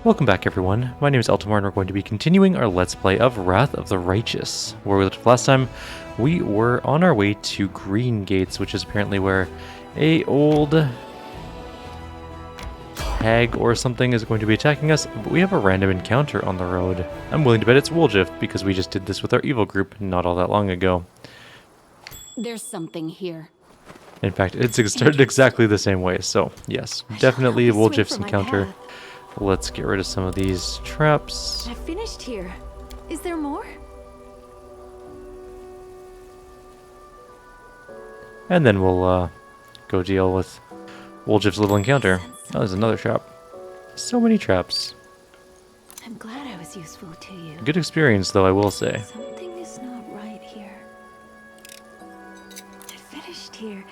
Welcome back everyone, my name is Eltimar and we're going to be continuing our Let's Play of Wrath of the Righteous. Where we left last time, we were on our way to Green Gates, which is apparently where a old hag or something is going to be attacking us, but we have a random encounter on the road. I'm willing to bet it's Woljif, because we just did this with our evil group not all that long ago. There's something here. In fact, it started exactly the same way, so yes, definitely a Woljif's encounter. Let's get rid of some of these traps. I finished here. Is there more? And then we'll go deal with Woljif's little encounter. Oh, there's another trap. So many traps. I'm glad I was useful to you. Good experience, though, I will say. Something is not right here. I finished here.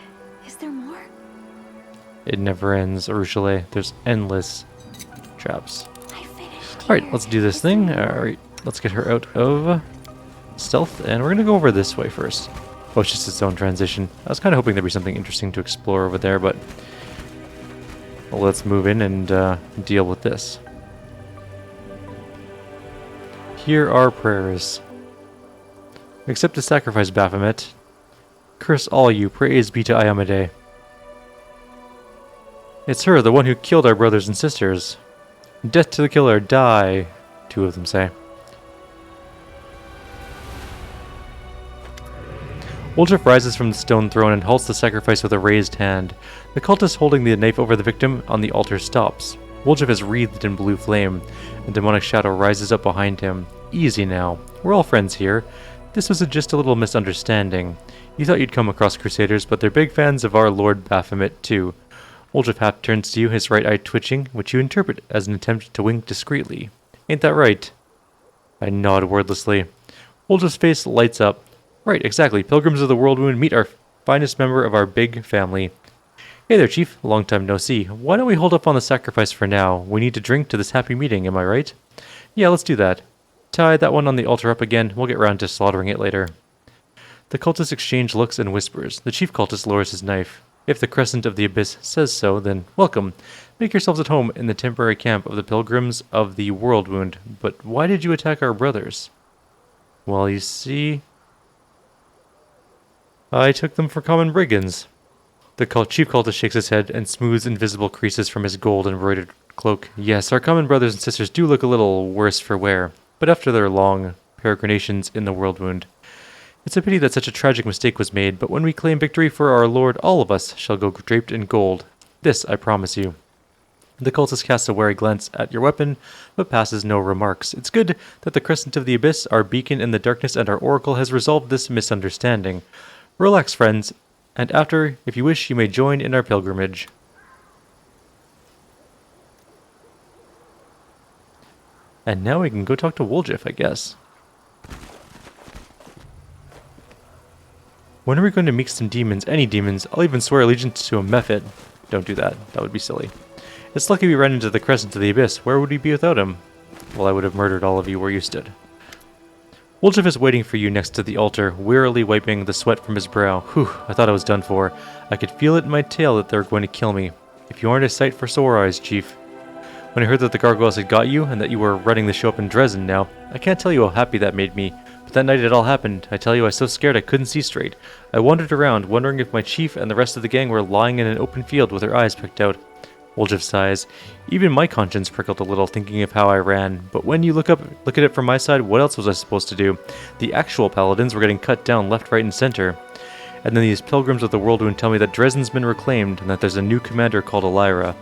Is there more? It never ends, Urushale. There's endless traps. I finished here. Alright, let's do this thing. Alright, let's get her out of stealth, and we're gonna go over this way first. Oh, it's just its own transition. I was kind of hoping there'd be something interesting to explore over there, but well, let's move in and deal with this. Here are prayers. Accept the sacrifice, Baphomet. Curse all you, praise be to Ayamade. It's her, the one who killed our brothers and sisters. Death to the killer, die, two of them say. Woljif rises from the stone throne and halts the sacrifice with a raised hand. The cultist holding the knife over the victim on the altar stops. Woljif is wreathed in blue flame. A demonic shadow rises up behind him. Easy now. We're all friends here. This was just a little misunderstanding. You thought you'd come across Crusaders, but they're big fans of our Lord Baphomet too. Woljif half turns to you, his right eye twitching, which you interpret as an attempt to wink discreetly. Ain't that right? I nod wordlessly. Woljif's face lights up. Right, exactly. Pilgrims of the Worldwound, meet our finest member of our big family. Hey there, Chief. Long time no see. Why don't we hold up on the sacrifice for now? We need to drink to this happy meeting, am I right? Yeah, let's do that. Tie that one on the altar up again. We'll get round to slaughtering it later. The cultists exchange looks and whispers. The chief cultist lowers his knife. If the Crescent of the Abyss says so, then welcome. Make yourselves at home in the temporary camp of the Pilgrims of the Worldwound. But why did you attack our brothers? Well, you see, I took them for common brigands. The chief cultist shakes his head and smooths invisible creases from his gold-embroidered cloak. Yes, our common brothers and sisters do look a little worse for wear, but after their long peregrinations in the Worldwound. It's a pity that such a tragic mistake was made, but when we claim victory for our Lord, all of us shall go draped in gold. This I promise you. The cultist casts a wary glance at your weapon, but passes no remarks. It's good that the Crescent of the Abyss, our beacon in the darkness, and our oracle has resolved this misunderstanding. Relax, friends, and after, if you wish, you may join in our pilgrimage. And now we can go talk to Woljif, I guess. When are we going to meet some demons? Any demons? I'll even swear allegiance to a Mephit. Don't do that. That would be silly. It's lucky we ran into the Crescent of the Abyss. Where would we be without him? Well, I would have murdered all of you where you stood. Woljif is waiting for you next to the altar, wearily wiping the sweat from his brow. Whew, I thought I was done for. I could feel it in my tail that they were going to kill me. If you aren't a sight for sore eyes, Chief. When I heard that the gargoyles had got you, and that you were running the show up in Dresden now, I can't tell you how happy that made me. But that night it all happened. I tell you, I was so scared I couldn't see straight. I wandered around, wondering if my chief and the rest of the gang were lying in an open field with their eyes picked out. Woljif sighs. Even my conscience prickled a little, thinking of how I ran. But when you look at it from my side, what else was I supposed to do? The actual paladins were getting cut down left, right, and center. And then these pilgrims of the Worldwound tell me that Dresden's been reclaimed, and that there's a new commander called Elira.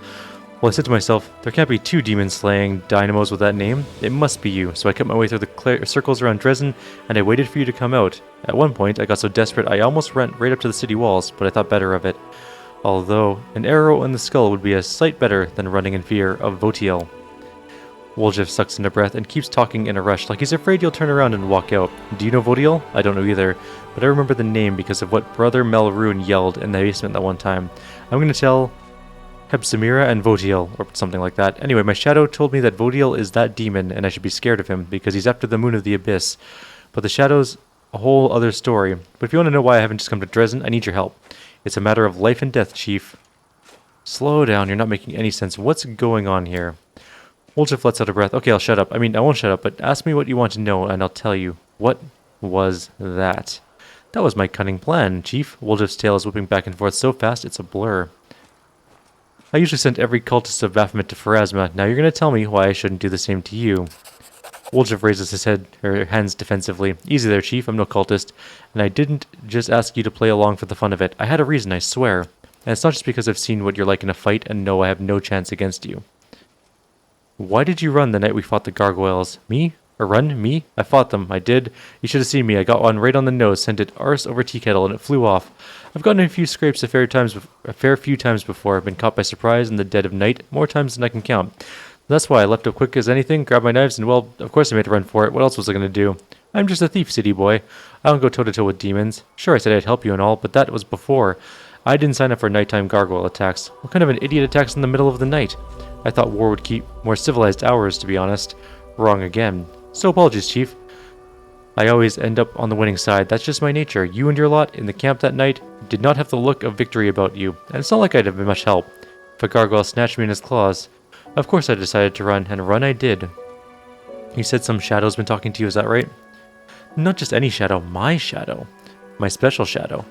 Well, I said to myself, there can't be two demon-slaying dynamos with that name. It must be you. So I cut my way through the circles around Dresden, and I waited for you to come out. At one point, I got so desperate I almost ran right up to the city walls, but I thought better of it. Although, an arrow in the skull would be a sight better than running in fear of Votiel. Woljif sucks in a breath and keeps talking in a rush, like he's afraid you'll turn around and walk out. Do you know Votiel? I don't know either, but I remember the name because of what Brother Melruin yelled in the basement that one time. I'm going to tell Hebsamira and Votiel, or something like that. Anyway, my shadow told me that Votiel is that demon, and I should be scared of him, because he's after the moon of the abyss. But the shadow's a whole other story. But if you want to know why I haven't just come to Dresden, I need your help. It's a matter of life and death, Chief. Slow down, you're not making any sense. What's going on here? Woljif lets out a breath. Okay, I'll shut up. I mean, I won't shut up, but ask me what you want to know, and I'll tell you. What was that? That was my cunning plan, Chief. Woljif's tail is whipping back and forth so fast it's a blur. I usually send every cultist of Baphomet to Pharasma. Now you're going to tell me why I shouldn't do the same to you. Woljif raises his hands defensively. Easy there, Chief. I'm no cultist. And I didn't just ask you to play along for the fun of it. I had a reason, I swear. And it's not just because I've seen what you're like in a fight and know I have no chance against you. Why did you run the night we fought the gargoyles? Me? Or run? Me? I fought them. I did. You should have seen me. I got one right on the nose, sent it arse over tea kettle, and it flew off. I've gotten a few scrapes a fair few times before. I've been caught by surprise in the dead of night, more times than I can count. That's why I left up quick as anything, grabbed my knives, and well, of course I made a run for it. What else was I going to do? I'm just a thief, city boy. I don't go toe-to-toe with demons. Sure, I said I'd help you and all, but that was before. I didn't sign up for nighttime gargoyle attacks. What kind of an idiot attacks in the middle of the night? I thought war would keep more civilized hours, to be honest. Wrong again. So apologies, Chief. I always end up on the winning side. That's just my nature. You and your lot in the camp that night did not have the look of victory about you, and it's not like I'd have been much help. If a gargoyle snatched me in his claws, of course I decided to run, and run I did. You said some shadow's been talking to you, is that right? Not just any shadow, my shadow. My special shadow.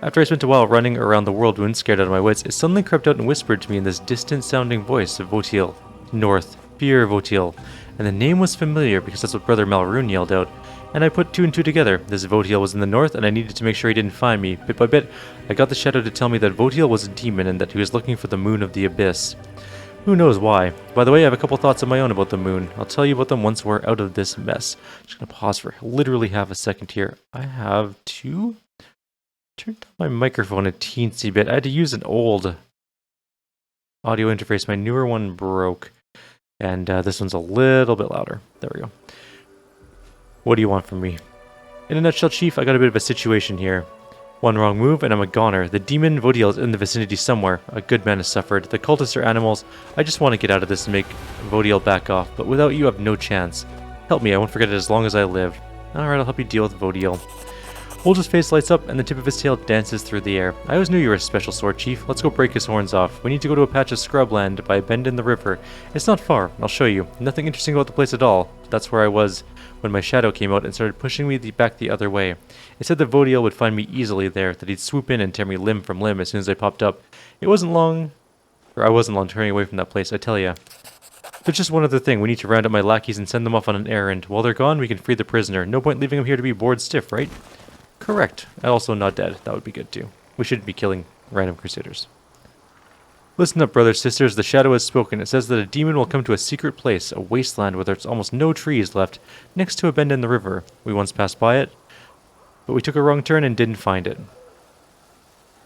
After I spent a while running around the whirlwind, scared out of my wits, it suddenly crept out and whispered to me in this distant-sounding voice of Votil. North. Fear Votil. And the name was familiar because that's what Brother Malroon yelled out. And I put two and two together. This Votil was in the north, and I needed to make sure he didn't find me. Bit by bit, I got the shadow to tell me that Votil was a demon and that he was looking for the moon of the abyss. Who knows why? By the way, I have a couple thoughts of my own about the moon. I'll tell you about them once we're out of this mess. Just gonna pause for literally half a second here. I have to turn down my microphone a teensy bit. I had to use an old audio interface. My newer one broke. And this one's a little bit louder. There we go. What do you want from me? In a nutshell, Chief, I got a bit of a situation here. One wrong move, and I'm a goner. The demon Votil is in the vicinity somewhere. A good man has suffered. The cultists are animals. I just want to get out of this and make Votil back off. But without you, I have no chance. Help me, I won't forget it as long as I live. Alright, I'll help you deal with Votil. Woljif's face lights up, and the tip of his tail dances through the air. I always knew you were a special sort, Chief. Let's go break his horns off. We need to go to a patch of scrubland by a bend in the river. It's not far. I'll show you. Nothing interesting about the place at all. That's where I was when my shadow came out and started pushing me back the other way. It said that Votil would find me easily there, that he'd swoop in and tear me limb from limb as soon as I popped up. I wasn't long turning away from that place, I tell ya. There's just one other thing. We need to round up my lackeys and send them off on an errand. While they're gone, we can free the prisoner. No point leaving him here to be bored stiff, right? Correct. And also not dead. That would be good too. We shouldn't be killing random crusaders. Listen up, brothers, sisters. The shadow has spoken. It says that a demon will come to a secret place, a wasteland where there's almost no trees left, next to a bend in the river. We once passed by it, but we took a wrong turn and didn't find it.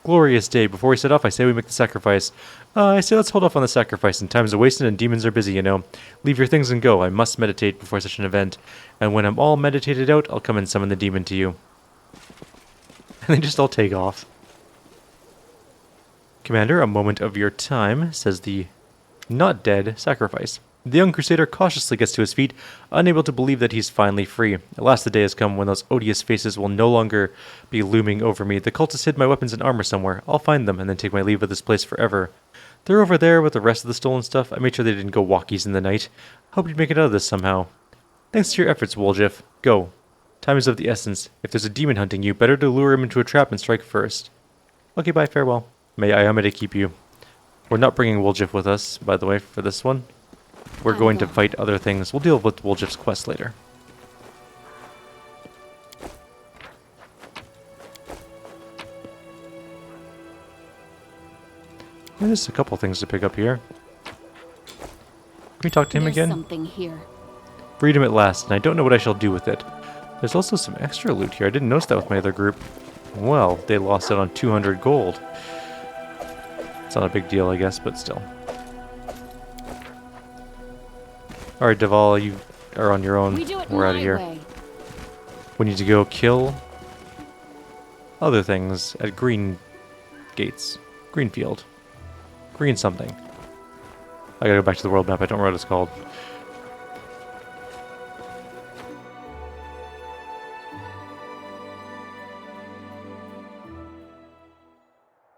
Glorious day. Before we set off, I say we make the sacrifice. I say let's hold off on the sacrifice, and time's wasted and demons are busy, you know. Leave your things and go. I must meditate before such an event, and when I'm all meditated out, I'll come and summon the demon to you. And they just all take off. Commander, a moment of your time, says the not dead sacrifice. The young crusader cautiously gets to his feet, unable to believe that he's finally free. At last the day has come when those odious faces will no longer be looming over me. The cultists hid my weapons and armor somewhere. I'll find them and then take my leave of this place forever. They're over there with the rest of the stolen stuff. I made sure they didn't go walkies in the night. Hope you'd make it out of this somehow. Thanks to your efforts, Woljif. Go. Time is of the essence. If there's a demon hunting you, better to lure him into a trap and strike first. Okay, bye, farewell. May Ayamade keep you. We're not bringing Woljif with us, by the way, for this one. We're going to fight other things. We'll deal with Woljif's quest later. There's a couple things to pick up here. Can we talk to him again? Something here. Freedom at last, and I don't know what I shall do with it. There's also some extra loot here. I didn't notice that with my other group. Well, they lost out on 200 gold. It's not a big deal, I guess, but still. Alright, Deval, you are on your own. We're out of here. We need to go kill other things at Green Gates. Greenfield. Green something. I gotta go back to the world map. I don't know what it's called.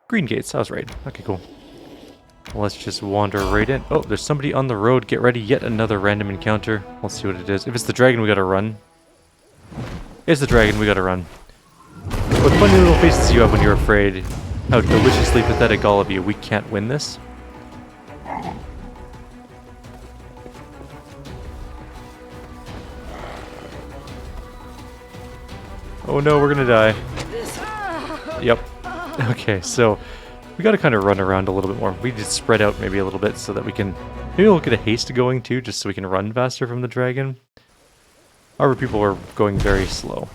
Green Gates, I was right. Okay, cool. Let's just wander right in. Oh, there's somebody on the road. Get ready. Yet another random encounter. Let's see what it is. If it's the dragon, we gotta run. It's the dragon. We gotta run. What funny little faces you have when you're afraid. How deliciously pathetic all of you. We can't win this. Oh no, we're gonna die. Yep. Okay, so we gotta kind of run around a little bit more. We just spread out maybe a little bit so that we can... Maybe we'll get a haste going too, just so we can run faster from the dragon. Our people are going very slow.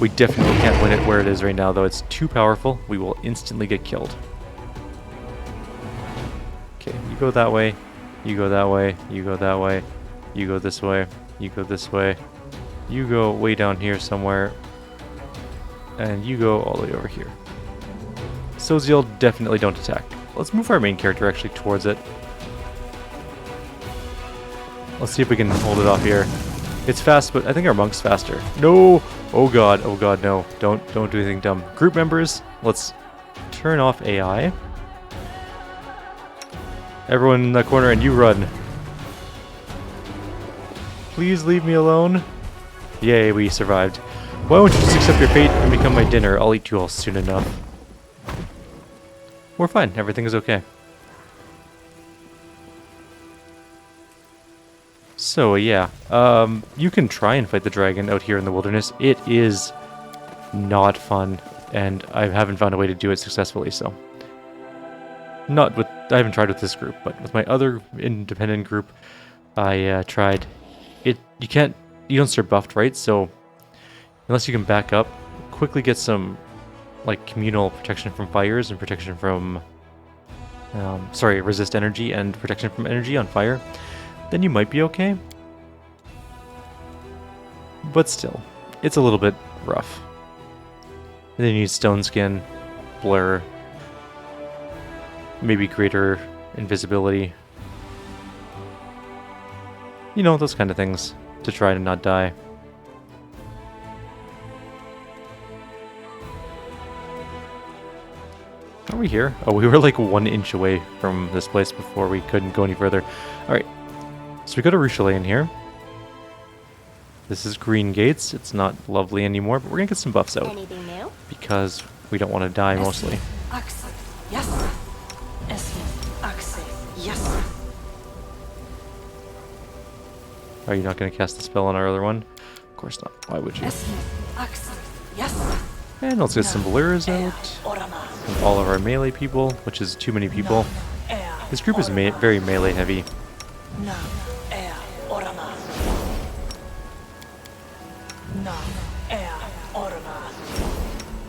We definitely can't win it where it is right now, though. It's too powerful. We will instantly get killed. Okay, you go that way. You go that way. You go that way. You go this way. You go this way. You go way down here somewhere. And you go all the way over here. Soziel, definitely don't attack. Let's move our main character actually towards it. Let's see if we can hold it off here. It's fast, but I think our monk's faster. No! Oh god, no. Don't do anything dumb. Group members, let's turn off AI. Everyone in that corner and you run. Please leave me alone. Yay, we survived. Why won't you just accept your fate and become my dinner? I'll eat you all soon enough. We're fine. Everything is okay. So, yeah. You can try and fight the dragon out here in the wilderness. It is not fun, and I haven't found a way to do it successfully, so... I haven't tried with this group, but with my other independent group, I tried. You don't start buffed, right? So... Unless you can back up, quickly get some, like, communal protection from fires and protection from, resist energy and protection from energy on fire, then you might be okay. But still, it's a little bit rough. And then you need stone skin, blur, maybe greater invisibility. You know, those kind of things to try to not die. Are we here? Oh, we were like 1 inch away from this place before we couldn't go any further. Alright, so we got a Ruchelet in here. This is green gates. It's not lovely anymore, but we're gonna get some buffs out. Anything new? Because we don't want to die mostly. Yes. Yes. Are you not gonna cast the spell on our other one? Of course not. Why would you? Yes. And let's get some blurs out. And all of our melee people, which is too many people. This group is very melee heavy.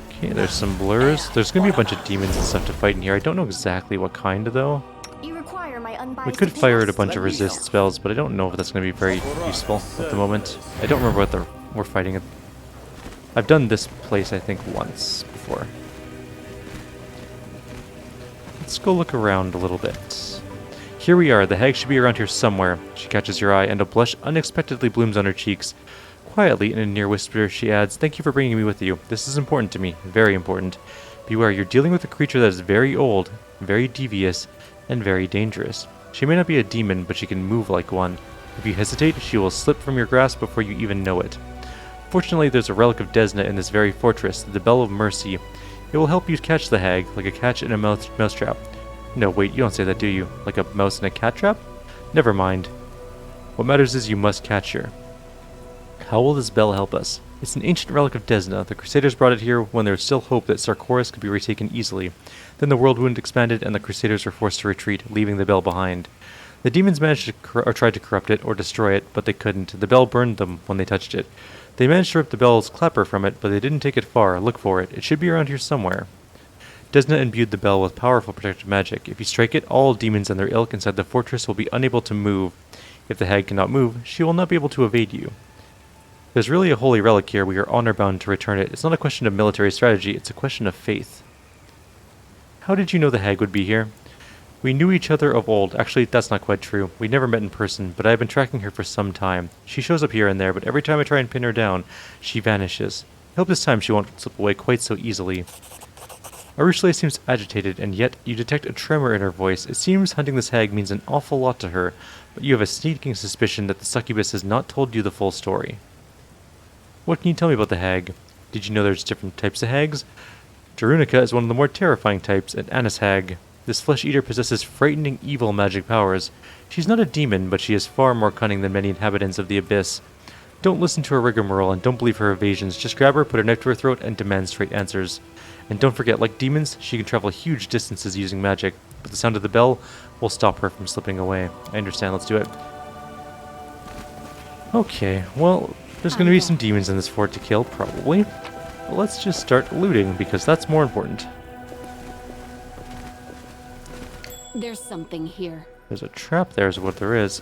Okay, there's some blurs. There's gonna be a bunch of demons and stuff to fight in here. I don't know exactly what kind though. We could fire at a bunch of resist spells, but I don't know if that's gonna be very useful at the moment. I don't remember what we're fighting at. I've done this place, I think, once before. Let's go look around a little bit. Here we are. The hag should be around here somewhere. She catches your eye, and a blush unexpectedly blooms on her cheeks. Quietly, in a near whisper, she adds, "Thank you for bringing me with you. This is important to me. Very important. Beware, you're dealing with a creature that is very old, very devious, and very dangerous. She may not be a demon, but she can move like one. If you hesitate, she will slip from your grasp before you even know it. Fortunately, there's a relic of Desna in this very fortress, the Bell of Mercy. It will help you catch the hag, like a catch in a mousetrap. No, wait, you don't say that, do you? Like a mouse in a cat trap? Never mind. What matters is you must catch her. How will this bell help us? It's an ancient relic of Desna. The Crusaders brought it here when there was still hope that Sarkoris could be retaken easily. Then the world wound expanded and the Crusaders were forced to retreat, leaving the bell behind. The demons managed to tried to corrupt it or destroy it, but they couldn't. The bell burned them when they touched it. They managed to rip the bell's clapper from it, but they didn't take it far. Look for it. It should be around here somewhere. Desna imbued the bell with powerful protective magic. If you strike it, all demons and their ilk inside the fortress will be unable to move. If the hag cannot move, she will not be able to evade you. There's really a holy relic here. We are honor-bound to return it. It's not a question of military strategy, it's a question of faith. How did you know the hag would be here? We knew each other of old. Actually, that's not quite true. We never met in person, but I have been tracking her for some time. She shows up here and there, but every time I try and pin her down, she vanishes. I hope this time she won't slip away quite so easily. Arushale seems agitated, and yet you detect a tremor in her voice. It seems hunting this hag means an awful lot to her, but you have a sneaking suspicion that the succubus has not told you the full story. What can you tell me about the hag? Did you know there's different types of hags? Jaruunicka is one of the more terrifying types, an Anis hag. This flesh-eater possesses frightening evil magic powers. She's not a demon, but she is far more cunning than many inhabitants of the Abyss. Don't listen to her rigmarole and don't believe her evasions. Just grab her, put her knife to her throat, and demand straight answers. And don't forget, like demons, she can travel huge distances using magic, but the sound of the bell will stop her from slipping away. I understand, let's do it. Okay, well, there's going to be some demons in this fort to kill, probably. But let's just start looting, because that's more important. There's something here. There's a trap there is what there is.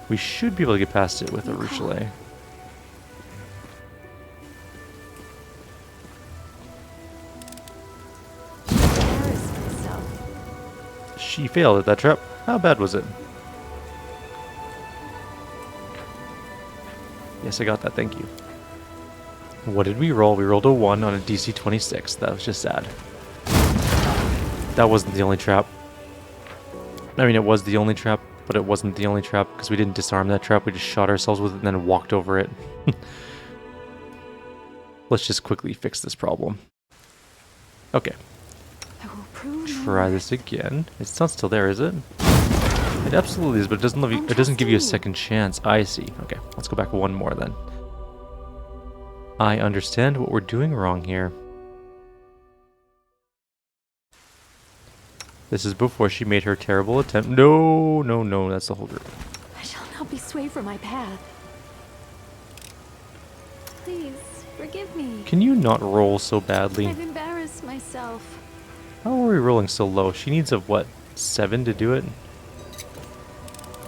We should be able to get past it with a Arushale. She failed at that trap. How bad was it? Yes, I got that, thank you. What did we roll? We rolled a 1 on a DC 26. That was just sad. That wasn't the only trap. I mean, it was the only trap, but it wasn't the only trap because we didn't disarm that trap. We just shot ourselves with it and then walked over it. Let's just quickly fix this problem. Okay. Try this again. It's not still there, is it? It absolutely is, but it doesn't give you a second chance. I see. Okay, let's go back one more then. I understand what we're doing wrong here. This is before she made her terrible attempt. No, no, no, that's the whole group. I shall not be swayed from my path. Please, forgive me. Can you not roll so badly? I've embarrassed myself. How are we rolling so low? She needs a, what, 7 to do it?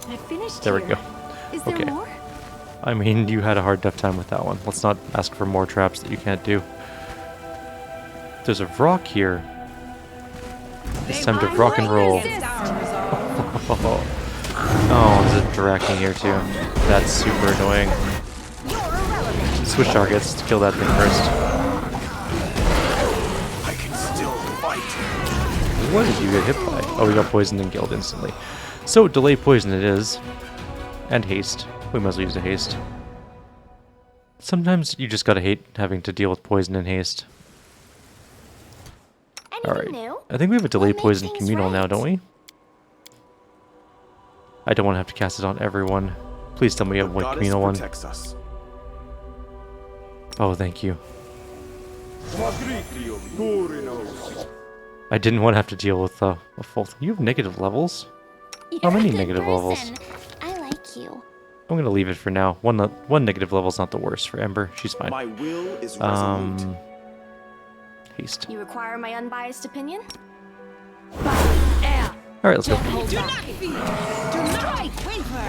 I finished There we here. go. Is there Okay. more? I mean, you had a hard enough time with that one. Let's not ask for more traps that you can't do. There's a rock here. It's time to rock and roll. Oh, there's a Draken here too. That's super annoying. Switch targets to kill that thing first. I can still fight. What did you get hit by? Oh, we got poisoned and killed instantly. So, delay poison it is. And haste. We must use a haste. Sometimes you just gotta hate having to deal with poison and haste. Alright. I think we have a delay poison communal now, don't we? I don't want to have to cast it on everyone. Please tell me we have one communal one. Us. Oh, thank you. I didn't want to have to deal with a full... You have negative levels? How many negative levels? I like you. I'm going to leave it for now. One negative level's not the worst for Ember. She's fine. My will is resolute. Haste. You require my unbiased opinion? Alright, let's go. Do not fear. Do not waver.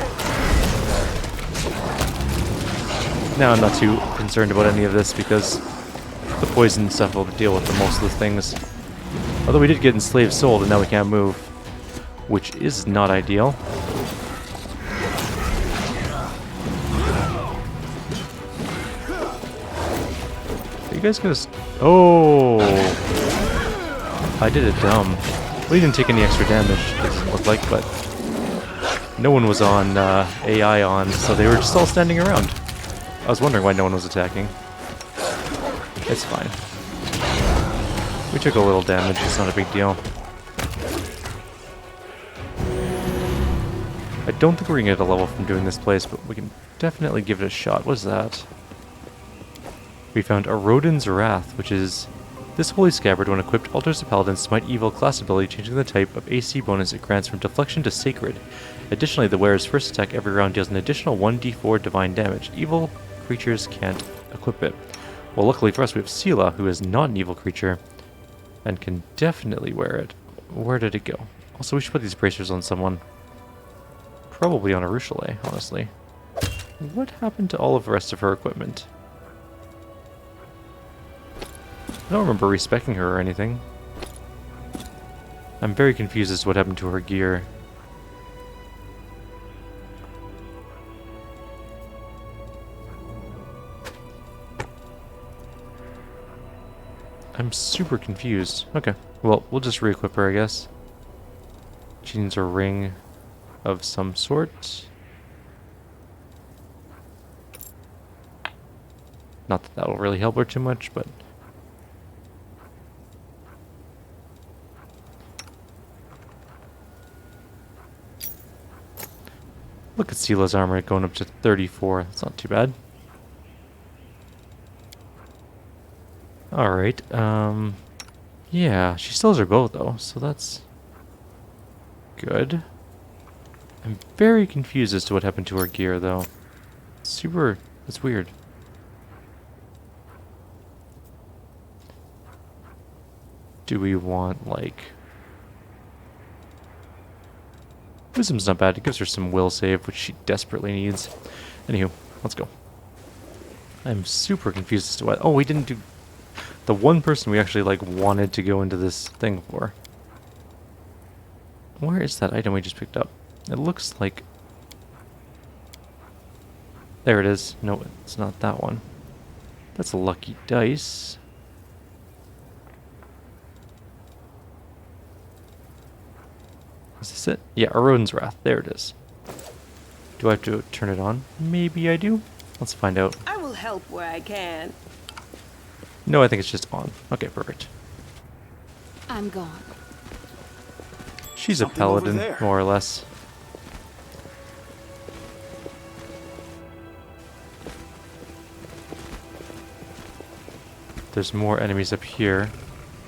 Now I'm not too concerned about any of this because the poison stuff will deal with the most of the things. Although we did get enslaved soul and now we can't move, which is not ideal. Are you guys gonna... Oh! I did it dumb. We didn't take any extra damage, doesn't look like, but... No one was on AI on, so they were just all standing around. I was wondering why no one was attacking. It's fine. We took a little damage, it's not a big deal. I don't think we're gonna get a level from doing this place, but we can definitely give it a shot. What is that? We found Erodin's Wrath, which is... This holy scabbard, when equipped, alters the paladin's smite evil class ability, changing the type of AC bonus it grants from deflection to sacred. Additionally, the wearer's first attack every round deals an additional 1d4 divine damage. Evil creatures can't equip it. Well, luckily for us, we have Sela, who is not an evil creature, and can definitely wear it. Where did it go? Also, we should put these bracers on someone. Probably on Arushale, honestly. What happened to all of the rest of her equipment? I don't remember respecting her or anything. I'm very confused as to what happened to her gear. I'm super confused. Okay, well, we'll just re-equip her, I guess. She needs a ring of some sort. Not that that'll really help her too much, but... Look at Sila's armor going up to 34. That's not too bad. Alright, yeah, she still has her bow though, so that's good. I'm very confused as to what happened to her gear though. That's weird. Do we want, like... Wisdom's not bad, it gives her some will save, which she desperately needs. Anywho, let's go. I'm super confused as to what... Oh, we didn't do... The one person we actually, like, wanted to go into this thing for. Where is that item we just picked up? It looks like... There it is. No, it's not that one. That's a lucky dice. Is this it? Yeah, Aroden's Wrath. There it is. Do I have to turn it on? Maybe I do. Let's find out. I will help where I can. No, I think it's just on. Okay, perfect. I'm gone. She's Something a paladin, over there. more or less. There's more enemies up here,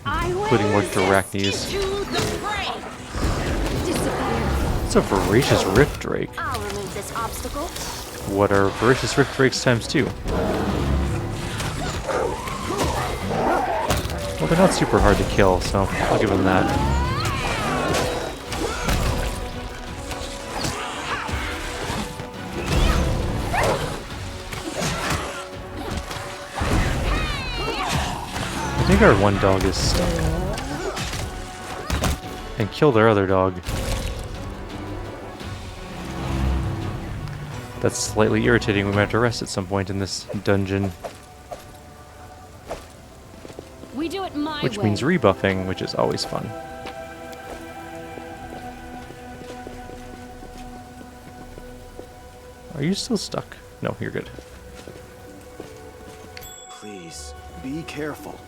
including more Drachnes. It's a Voracious Rift Drake. I'll remove this obstacle. What are Voracious Rift Drakes times 2? Well, they're not super hard to kill, so I'll give them that. I think our one dog is stuck. And killed our other dog. That's slightly irritating. We might have to rest at some point in this dungeon. We do it my Which way. means rebuffing, which is always fun. Are you still stuck? No, you're good. Please, be careful.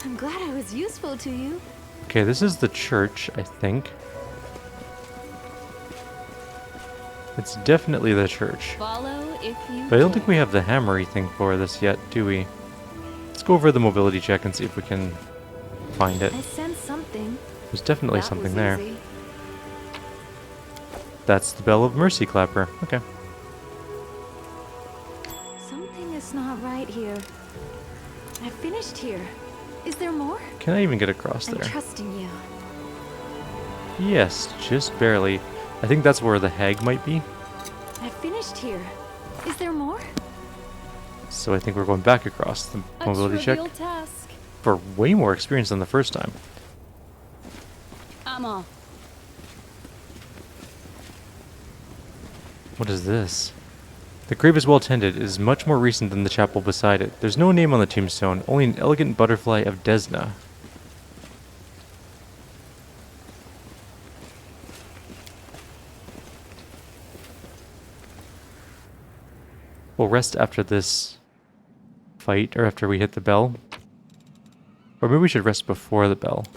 I'm glad I was useful to you. Okay, this is the church, I think. It's definitely the church. Follow if you But I don't dare. think we have the hammery thing for this yet, do we? Let's go over the mobility check and see if we can find it. I sensed something. There's definitely That something was there. easy. That's the Bell of Mercy Clapper. Okay. Something is not right here. I finished here. Is there more? Can I even get across I'm there? trusting you. Yes, just barely. I think that's where the hag might be. I finished here. Is there more? So I think we're going back across the A mobility check trivial task. for way more experience than the first time. I'm off. What is this? The grave is well tended. It is much more recent than the chapel beside it. There's no name on the tombstone, only an elegant butterfly of Desna. We'll rest after this fight, or after we hit the bell. Or maybe we should rest before the bell.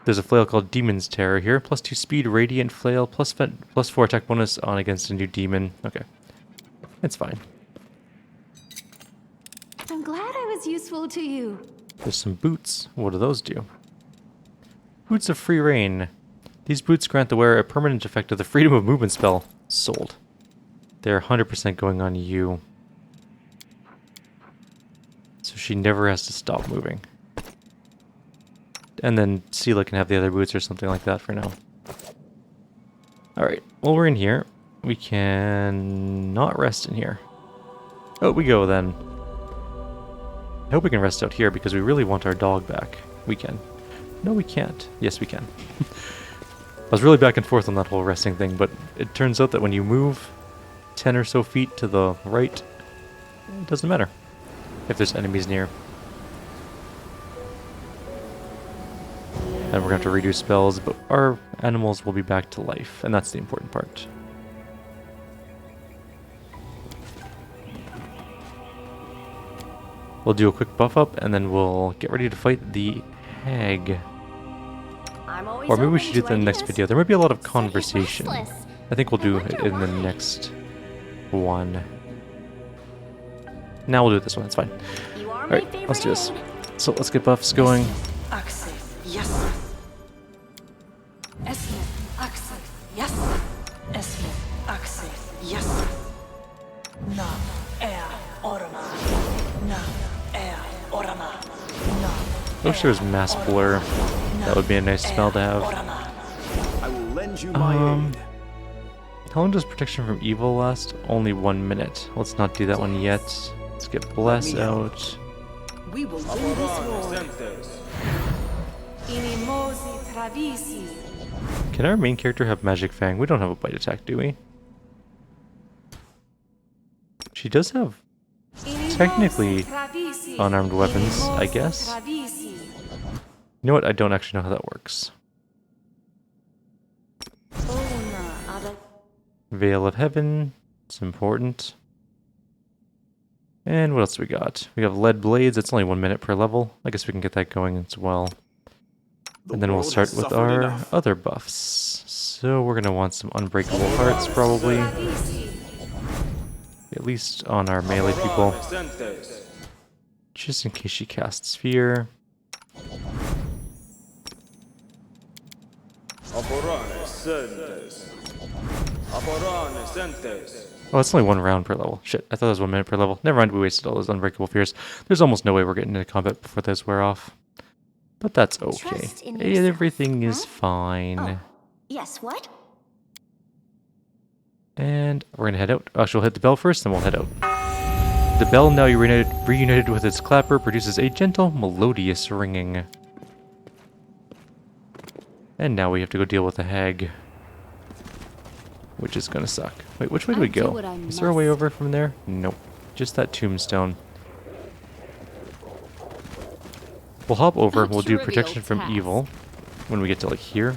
There's a flail called Demon's Terror here. +2 speed, radiant flail, +4 attack bonus on against a new demon. Okay. It's fine. I'm glad I was useful to you. There's some boots. What do those do? Boots of Free Reign. These boots grant the wearer a permanent effect of the Freedom of Movement spell. Sold. They're 100% going on you. So she never has to stop moving. And then Sela can have the other boots or something like that for now. Alright, well we're in here. We can not rest in here. Out we go then. I hope we can rest out here because we really want our dog back. We can. No, we can't. Yes, we can. I was really back and forth on that whole resting thing, but it turns out that when you move 10 or so feet to the right, it doesn't matter if there's enemies near. And we're going to have to redo spells, but our animals will be back to life, and that's the important part. We'll do a quick buff up, and then we'll get ready to fight the hag. Or maybe we should do it in the next video. There might be a lot of conversation. I think we'll do it in the next one. Now we'll do it this one, that's fine. Alright, let's do this. So let's get buffs going. Access, yes. Esme, access, yes. Esme, access, yes. Na, air, orama. Na, air, orama. I wish there was mass blur. That would be a nice spell to have. I will lend you my aid. How long does protection from evil last? Only 1 minute. Let's not do that one yet. Let's get bless out. We will win this war. Inimosi travisi. Can our main character have Magic Fang? We don't have a bite attack, do we? She does have technically unarmed weapons, I guess. You know what? I don't actually know how that works. Veil of Heaven. It's important. And what else do we got? We have Lead Blades. It's only 1 minute per level. I guess we can get that going as well. And then we'll start with our other buffs. So we're going to want some Unbreakable Hearts, probably. At least on our melee people. Just in case she casts Fear. Oh, it's only 1 round per level. Shit, I thought it was 1 minute per level. Never mind, we wasted all those Unbreakable Fears. There's almost no way we're getting into combat before those wear off. But that's okay. Everything is fine. Oh. Yes, what? And we're gonna head out. Actually, we'll hit the bell first, then we'll head out. The bell, now reunited with its clapper, produces a gentle, melodious ringing. And now we have to go deal with the hag. Which is gonna suck. Wait, which way do we go? Is there a way over from there? Nope. Just that tombstone. We'll hop over, we'll do protection from evil when we get to like here.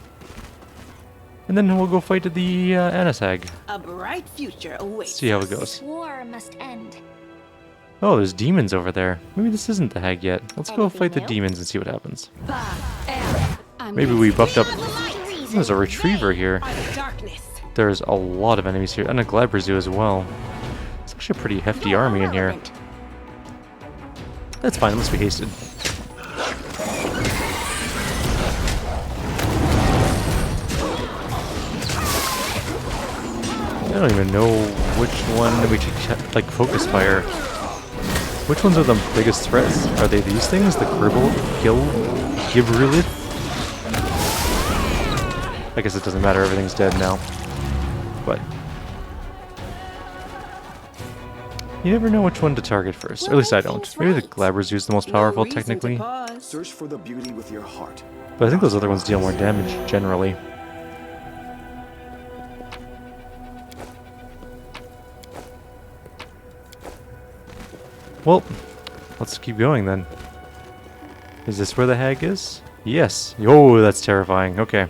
And then we'll go fight the Annis hag. A bright future awaits. See how it goes. War must end. Oh, there's demons over there. Maybe this isn't the hag yet. Let's go fight the demons and see what happens. Maybe we buffed up. There's a retriever here. There's a lot of enemies here, and a Glabrezu as well. It's actually a pretty hefty army in here. That's fine, unless we hasted. I don't even know which one we should, like, focus fire. Which ones are the biggest threats? Are they these things? The Gibrulith? I guess it doesn't matter, everything's dead now. But you never know which one to target first. Or at least I don't. Maybe the Glabrezu is the most powerful, technically. Search for the beauty with your heart. But I think those other ones deal more damage, generally. Well, let's keep going then. Is this where the hag is? Yes. Oh, that's terrifying. Okay.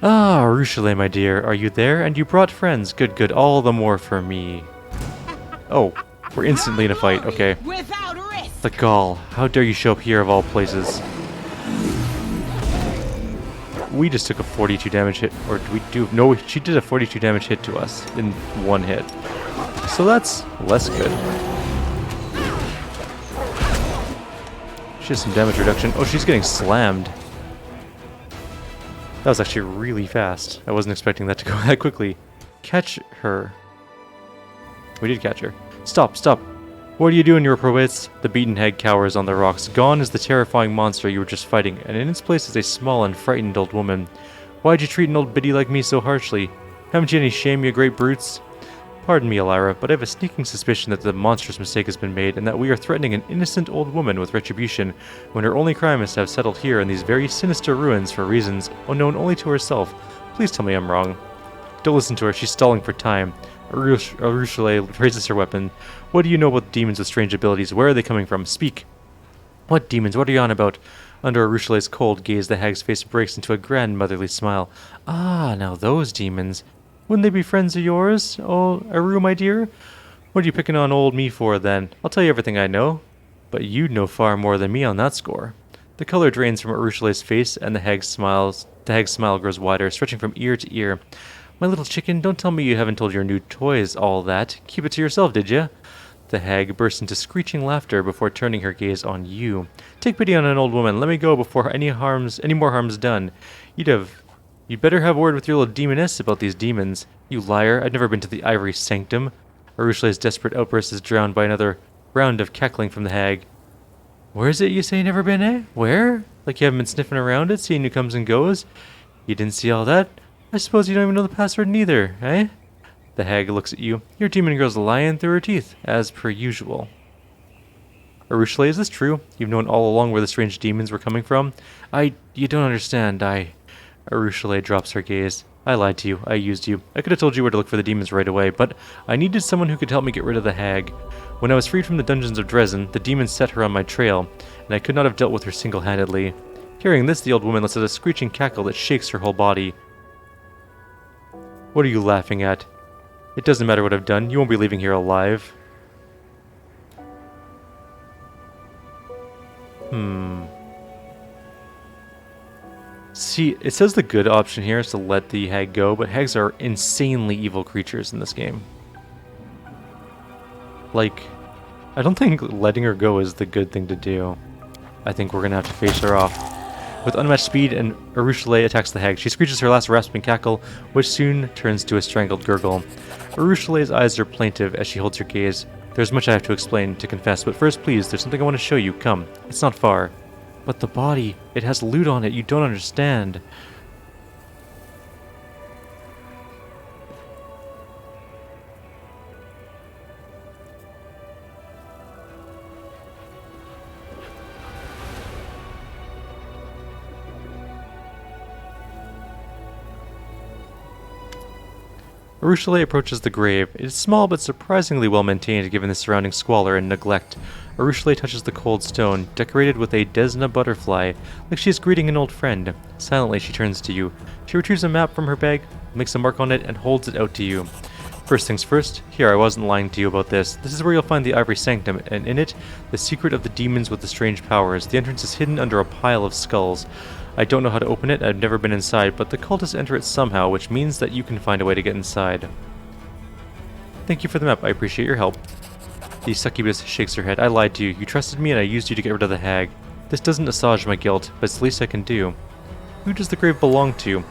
Ah, Rushale, my dear, are you there? And you brought friends. Good, good. All the more for me. Oh, we're instantly in a fight. Okay. The gall. How dare you show up here of all places? We just took a 42 damage hit. Or do we do... No, she did a 42 damage hit to us in 1 hit. So that's less good. She has some damage reduction. Oh, she's getting slammed. That was actually really fast. I wasn't expecting that to go that quickly. Catch her. We did catch her. Stop, stop. What are you doing, your probits? The beaten hag cowers on the rocks. Gone is the terrifying monster you were just fighting, and in its place is a small and frightened old woman. Why'd you treat an old biddy like me so harshly? Haven't you any shame, you great brutes? Pardon me, Elira, but I have a sneaking suspicion that the monstrous mistake has been made, and that we are threatening an innocent old woman with retribution, when her only crime is to have settled here in these very sinister ruins for reasons unknown only to herself. Please tell me I'm wrong. Don't listen to her, she's stalling for time. Arushale raises her weapon. What do you know about demons with strange abilities? Where are they coming from? Speak! What demons? What are you on about? Under Arushale's cold gaze, the hag's face breaks into a grand motherly smile. Ah, now those demons. Wouldn't they be friends of yours? Oh, Aru, my dear? What are you picking on old me for, then? I'll tell you everything I know. But you'd know far more than me on that score. The color drains from Arushale's face, and the hag's smile grows wider, stretching from ear to ear. My little chicken, don't tell me you haven't told your new toys all that. Keep it to yourself, did ya? The hag burst into screeching laughter before turning her gaze on you. Take pity on an old woman. Let me go before any more harm's done. You'd better have a word with your little demoness about these demons. You liar, I've never been to the Ivory Sanctum. Arushale's desperate outburst is drowned by another round of cackling from the hag. Where is it you say you never been, eh? Where? Like you haven't been sniffing around it, seeing who comes and goes? You didn't see all that? I suppose you don't even know the password neither, eh? The hag looks at you. Your demon girl's lying through her teeth, as per usual. Arushale, is this true? You've known all along where the strange demons were coming from? You don't understand, Arushale drops her gaze. I lied to you. I used you. I could have told you where to look for the demons right away, but I needed someone who could help me get rid of the hag. When I was freed from the dungeons of Dresden, the demons set her on my trail, and I could not have dealt with her single-handedly. Hearing this, the old woman lets out a screeching cackle that shakes her whole body. What are you laughing at? It doesn't matter what I've done. You won't be leaving here alive. See, it says the good option here is to let the hag go, but hags are insanely evil creatures in this game. Like, I don't think letting her go is the good thing to do. I think we're gonna have to face her off. With unmatched speed, and Arushale attacks the hag. She screeches her last rasping cackle, which soon turns to a strangled gurgle. Arushale's eyes are plaintive as she holds her gaze. There's much I have to explain, to confess, but first, please, there's something I want to show you. Come. It's not far. But the body, it has loot on it. You don't understand. Arushale approaches the grave. It is small but surprisingly well maintained given the surrounding squalor and neglect. Arushale touches the cold stone, decorated with a Desna butterfly, like she is greeting an old friend. Silently she turns to you. She retrieves a map from her bag, makes a mark on it, and holds it out to you. First things first, here I wasn't lying to you about this. This is where you'll find the Ivory Sanctum, and in it, the secret of the demons with the strange powers. The entrance is hidden under a pile of skulls. I don't know how to open it, I've never been inside, but the cultists enter it somehow, which means that you can find a way to get inside. Thank you for the map, I appreciate your help. The succubus shakes her head. I lied to you. You trusted me and I used you to get rid of the hag. This doesn't assuage my guilt, but it's the least I can do. Who does the grave belong to?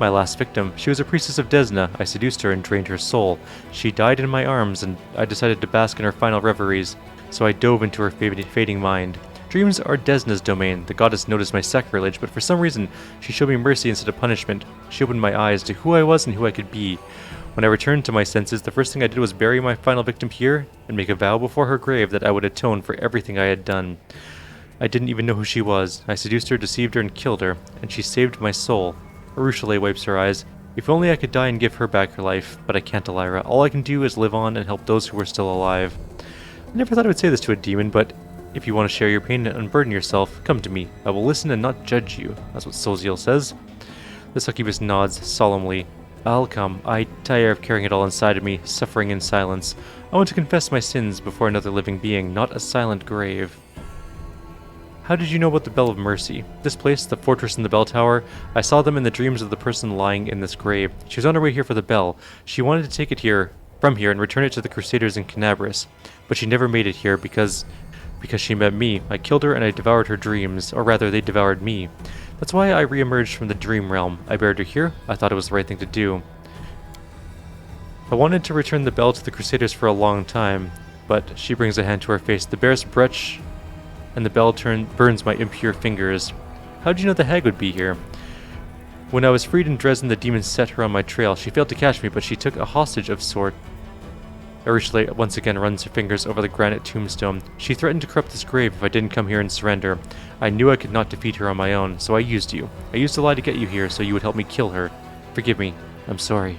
My last victim. She was a priestess of Desna. I seduced her and drained her soul. She died in my arms, and I decided to bask in her final reveries, so I dove into her fading mind. Dreams are Desna's domain. The goddess noticed my sacrilege, but for some reason, she showed me mercy instead of punishment. She opened my eyes to who I was and who I could be. When I returned to my senses, the first thing I did was bury my final victim here and make a vow before her grave that I would atone for everything I had done. I didn't even know who she was. I seduced her, deceived her, and killed her, and she saved my soul. Arushale wipes her eyes. If only I could die and give her back her life, but I can't, Elira. All I can do is live on and help those who are still alive. I never thought I would say this to a demon, but if you want to share your pain and unburden yourself, come to me. I will listen and not judge you. That's what Soziel says. The succubus nods solemnly. I'll come. I tire of carrying it all inside of me, suffering in silence. I want to confess my sins before another living being, not a silent grave. How did you know about the Bell of Mercy? This place, the fortress and the bell tower, I saw them in the dreams of the person lying in this grave. She was on her way here for the bell. She wanted to take it from here and return it to the Crusaders in Canabris, but she never made it here because she met me. I killed her and I devoured her dreams, or rather, they devoured me. That's why I re-emerged from the dream realm. I buried her here. I thought it was the right thing to do. I wanted to return the bell to the Crusaders for a long time, but she brings a hand to her face. The barest breach and the bell burns my impure fingers. How did you know the hag would be here? When I was freed in Dresden, the demons set her on my trail. She failed to catch me, but she took a hostage of sort. Arushale once again runs her fingers over the granite tombstone. She threatened to corrupt this grave if I didn't come here and surrender. I knew I could not defeat her on my own, so I used you. I used a lie to get you here so you would help me kill her. Forgive me. I'm sorry.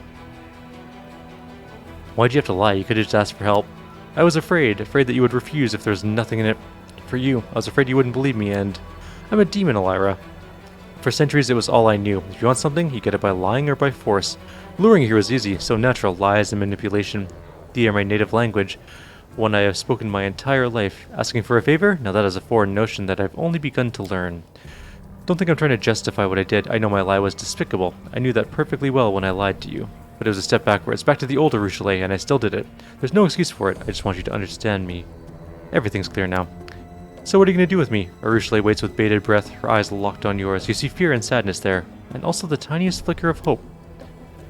Why'd you have to lie? You could have just asked for help. I was afraid that you would refuse if there was nothing in it for you. I was afraid you wouldn't believe me, and I'm a demon, Elira. For centuries, it was all I knew. If you want something, you get it by lying or by force. Luring you here was easy, so natural. Lies and manipulation. These are my native language, one I have spoken my entire life. Asking for a favor? Now that is a foreign notion that I've only begun to learn. Don't think I'm trying to justify what I did. I know my lie was despicable. I knew that perfectly well when I lied to you. But it was a step backwards, back to the older Roadside, and I still did it. There's no excuse for it. I just want you to understand me. Everything's clear now. So what are you going to do with me? Roadside waits with bated breath, her eyes locked on yours. You see fear and sadness there, and also the tiniest flicker of hope.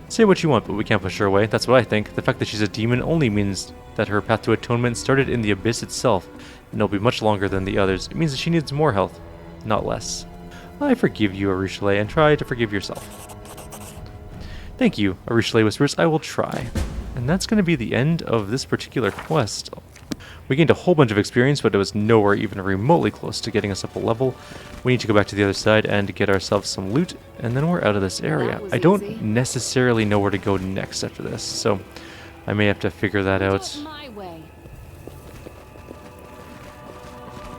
Say what you want, but we can't push her away. That's what I think. The fact that she's a demon only means that her path to atonement started in the abyss itself, and it'll be much longer than the others. It means that she needs more health, not less. I forgive you, Roadside, and try to forgive yourself. Thank you, Roadside whispers. I will try. And that's going to be the end of this particular quest. We gained a whole bunch of experience, but it was nowhere even remotely close to getting us up a level. We need to go back to the other side and get ourselves some loot, and then we're out of this area. I don't necessarily know where to go next after this, so I may have to figure that out. My way.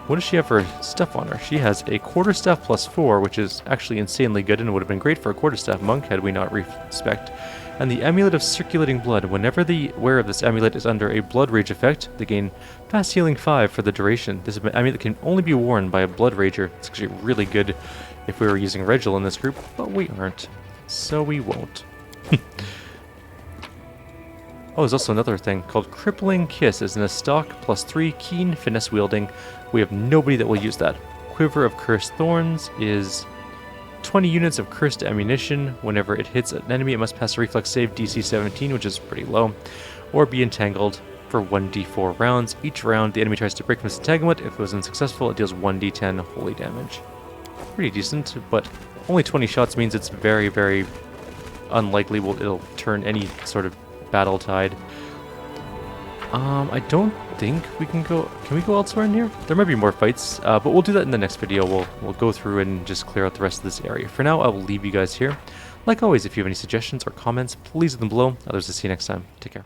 What does she have for stuff on her? She has a quarterstaff +4, which is actually insanely good and would have been great for a quarterstaff monk had we not respect. And the Amulet of Circulating Blood. Whenever the wearer of this amulet is under a Blood Rage effect, they gain Fast Healing 5 for the duration. This amulet can only be worn by a Blood Rager. It's actually really good if we were using Regil in this group, but we aren't. So we won't. Oh, there's also another thing called Crippling Kiss. It's in a stock, +3, keen, finesse wielding. We have nobody that will use that. Quiver of Cursed Thorns is 20 units of cursed ammunition. Whenever it hits an enemy, it must pass a reflex save DC 17, which is pretty low, or be entangled for 1d4 rounds. Each round, the enemy tries to break from its entanglement. If it was unsuccessful, it deals 1d10 holy damage. Pretty decent, but only 20 shots means it's very, very unlikely it'll turn any sort of battle tide. I don't think we can go... Can we go elsewhere in here? There might be more fights, but we'll do that in the next video. We'll go through and just clear out the rest of this area. For now, I will leave you guys here. Like always, if you have any suggestions or comments, please leave them below. Others, I'll see you next time. Take care.